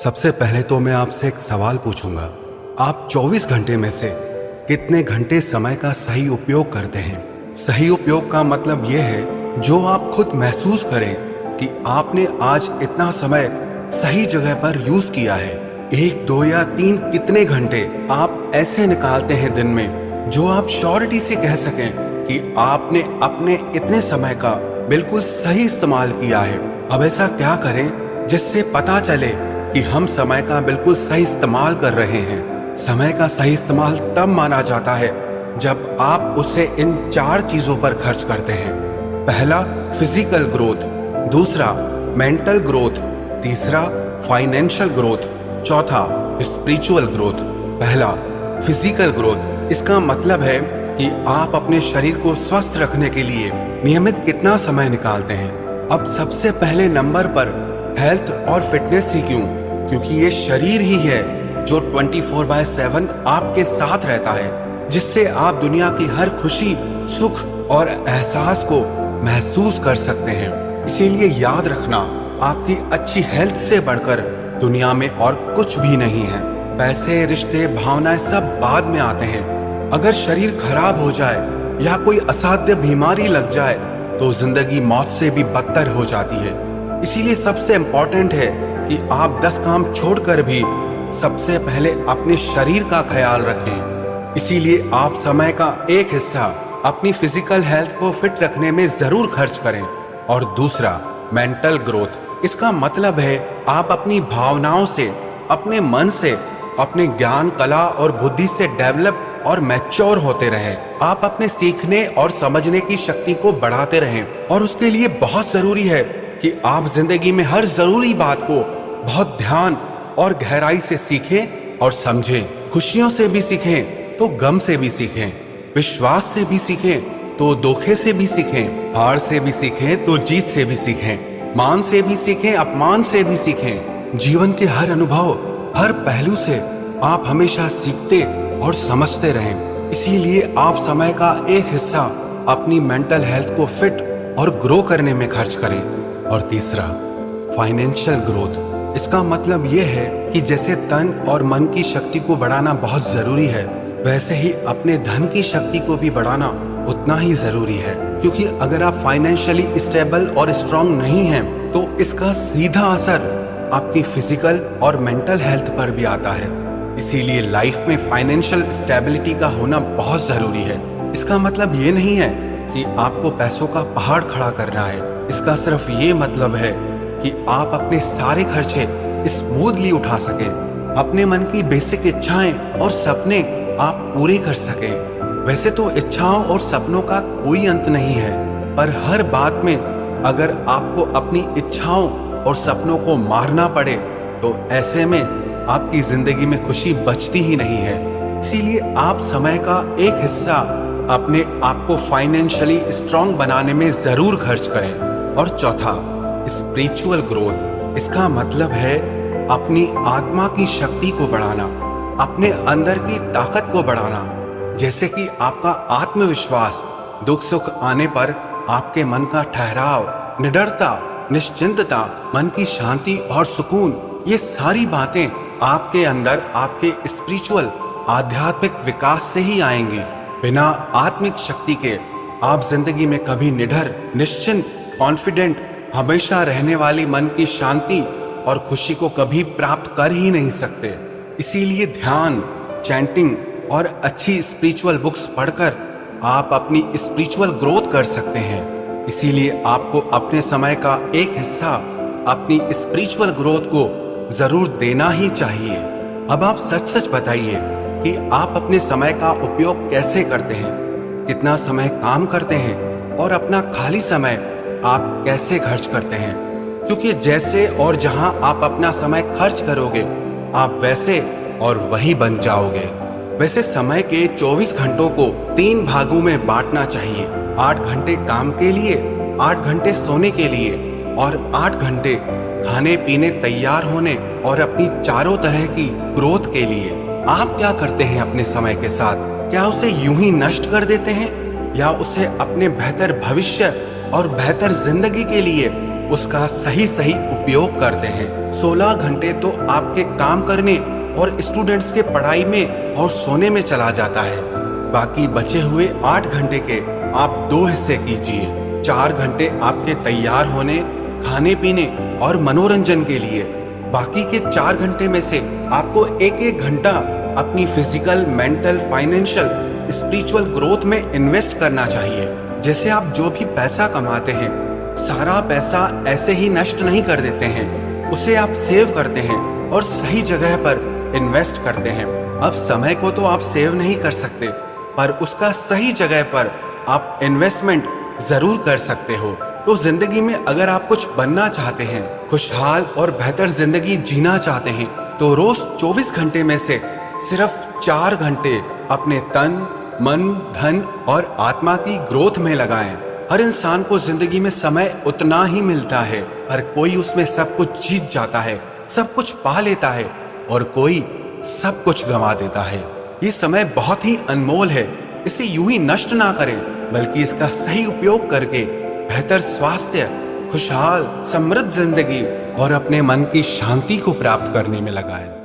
सबसे पहले तो मैं आपसे एक सवाल पूछूंगा। आप 24 घंटे में से कितने घंटे समय का सही उपयोग करते हैं? सही उपयोग का मतलब यह है जो आप खुद महसूस करें कि आपने आज इतना समय सही जगह पर यूज किया है। 1, 2 या 3 कितने घंटे आप ऐसे निकालते हैं दिन में जो आप श्योरिटी से कह सकें कि आपने अपने इतने समय का बिल्कुल सही इस्तेमाल किया है। अब ऐसा क्या करें जिससे पता चले कि हम समय का बिल्कुल सही इस्तेमाल कर रहे हैं। समय का सही इस्तेमाल तब माना जाता है जब आप उसे इन 4 चीजों पर खर्च करते हैं। पहला, फिजिकल ग्रोथ। दूसरा, मेंटल ग्रोथ। तीसरा, फाइनेंशियल ग्रोथ। चौथा, स्पिरिचुअल ग्रोथ। पहला, फिजिकल ग्रोथ। इसका मतलब है कि आप अपने शरीर को स्वस्थ रखने के लिए नियमित कितना समय निकालते हैं। अब सबसे पहले नंबर पर हेल्थ और फिटनेस ही क्यों? क्योंकि ये शरीर ही है जो 24/7 आपके साथ रहता है, जिससे आप दुनिया की हर खुशी, सुख और एहसास को महसूस कर सकते हैं। इसीलिए याद रखना, आपकी अच्छी हेल्थ से बढ़कर दुनिया में और कुछ भी नहीं है। पैसे, रिश्ते, भावनाएं सब बाद में आते हैं। अगर शरीर खराब हो जाए या कोई असाध्य बीमारी लग जाए तो जिंदगी मौत से भी बदतर हो जाती है। इसीलिए सबसे इम्पोर्टेंट है कि आप 10 काम छोड़कर भी सबसे पहले अपने शरीर का ख्याल रखें। इसीलिए आप समय का एक हिस्सा अपनी फिजिकल हेल्थ को फिट रखने में जरूर खर्च करें। और दूसरा, मेंटल ग्रोथ। इसका मतलब है आप अपनी भावनाओं से, अपने मन से, अपने ज्ञान, कला और बुद्धि से डेवलप और मैच्योर होते रहें। आप अपने सीखने और समझने की शक्ति को बढ़ाते रहें। और उसके लिए बहुत जरूरी है कि आप जिंदगी में हर जरूरी बात को बहुत ध्यान और गहराई से सीखें और समझें। खुशियों से भी सीखें तो गम से भी सीखें, विश्वास से भी सीखें तो धोखे से भी सीखें, हार से भी सीखें तो जीत से भी सीखें, मान से भी सीखें, अपमान से भी सीखें। जीवन के हर अनुभव, हर पहलू से आप हमेशा सीखते और समझते रहें। इसीलिए आप समय का एक हिस्सा अपनी मेंटल हेल्थ को फिट और ग्रो करने में खर्च करें। और तीसरा, फाइनेंशियल ग्रोथ। इसका मतलब यह है कि जैसे तन और मन की शक्ति को बढ़ाना बहुत जरूरी है, वैसे ही अपने धन की शक्ति को भी बढ़ाना उतना ही जरूरी है। क्योंकि अगर आप फाइनेंशियली स्टेबल और स्ट्रांग नहीं हैं, तो इसका सीधा असर आपकी फिजिकल और मेंटल हेल्थ पर भी आता है। इसीलिए लाइफ में फाइनेंशियल स्टेबिलिटी का होना बहुत जरूरी है। इसका मतलब ये नहीं है कि आपको पैसों का पहाड़ खड़ा करना है। इसका सिर्फ ये मतलब है कि आप अपने सारे खर्चे स्मूथली उठा सकें, अपने मन की बेसिक इच्छाएं और सपने आप पूरे कर सकें। वैसे तो इच्छाओं और सपनों का कोई अंत नहीं है, पर हर बात में अगर आपको अपनी इच्छाओं और सपनों को मारना पड़े तो ऐसे में आपकी जिंदगी में खुशी बचती ही नहीं है। इसीलिए आप समय का एक हिस्सा अपने आप को फाइनेंशियली स्ट्रांग बनाने में जरूर खर्च करें। और चौथा, स्पिरिचुअल ग्रोथ। इसका मतलब है अपनी आत्मा की शक्ति को बढ़ाना, अपने अंदर की ताकत को बढ़ाना। जैसे कि आपका आत्मविश्वास, दुख सुख आने पर आपके मन का ठहराव, निडरता, निश्चिंतता, मन की शांति और सुकून, ये सारी बातें आपके अंदर आपके स्पिरिचुअल आध्यात्मिक विकास से ही आएंगी। बिना आत्मिक शक्ति के आप जिंदगी में कभी निडर, निश्चिंत, कॉन्फिडेंट, हमेशा रहने वाली मन की शांति और खुशी को कभी प्राप्त कर ही नहीं सकते। इसीलिए ध्यान, चैंटिंग और अच्छी स्पिरिचुअल बुक्स पढ़कर आप अपनी स्पिरिचुअल ग्रोथ कर सकते हैं। इसीलिए आपको अपने समय का एक हिस्सा अपनी स्पिरिचुअल ग्रोथ को जरूर देना ही चाहिए। अब आप सच सच बताइए कि आप अपने समय का उपयोग कैसे करते हैं, कितना समय काम करते हैं और अपना खाली समय आप कैसे खर्च करते हैं। क्योंकि जैसे और जहां आप अपना समय खर्च करोगे, आप वैसे और वही बन जाओगे। वैसे समय के 24 घंटों को 3 भागों में बांटना चाहिए। 8 घंटे काम के लिए, 8 घंटे सोने के लिए और 8 घंटे खाने पीने, तैयार होने और अपनी चारों तरह की ग्रोथ के लिए। आप क्या करते हैं अपने समय के साथ? क्या उसे यूं ही नष्ट कर देते हैं या उसे अपने बेहतर भविष्य और बेहतर जिंदगी के लिए उसका सही सही उपयोग करते हैं। 16 घंटे तो आपके काम करने और स्टूडेंट्स के पढ़ाई में और सोने में चला जाता है। बाकी बचे हुए 8 घंटे के आप 2 हिस्से कीजिए। 4 घंटे आपके तैयार होने, खाने पीने और मनोरंजन के लिए। बाकी के 4 घंटे में से आपको एक एक घंटा अपनी physical, mental, financial, spiritual growth में इन्वेस्ट करना चाहिए। जैसे आप जो भी पैसा कमाते हैं, सारा पैसा ऐसे ही नष्ट नहीं कर देते हैं, उसे आप सेव करते हैं और सही जगह पर इन्वेस्ट करते हैं। अब समय को तो आप सेव नहीं कर सकते, पर उसका सही जगह पर आप इन्वेस्टमेंट जरूर कर सकते हो। तो जिंदगी में अगर आप कुछ बनना चाहते हैं, खुशहाल और बेहतर जिंदगी जीना चाहते हैं, तो रोज 24 घंटे में से सिर्फ 4 घंटे अपने तन, मन, धन और आत्मा की ग्रोथ में लगाएं। हर इंसान को जिंदगी में समय उतना ही मिलता है, पर कोई उसमें सब कुछ जीत जाता है, सब कुछ पा लेता है, और कोई सब कुछ गंवा देता है। ये समय बहुत ही अनमोल है, इसे यूं ही नष्ट ना करें, बल्कि इसका सही उपयोग करके बेहतर स्वास्थ्य, खुशहाल, समृद्ध जिंदगी और अपने मन की शांति को प्राप्त करने में लगाएं।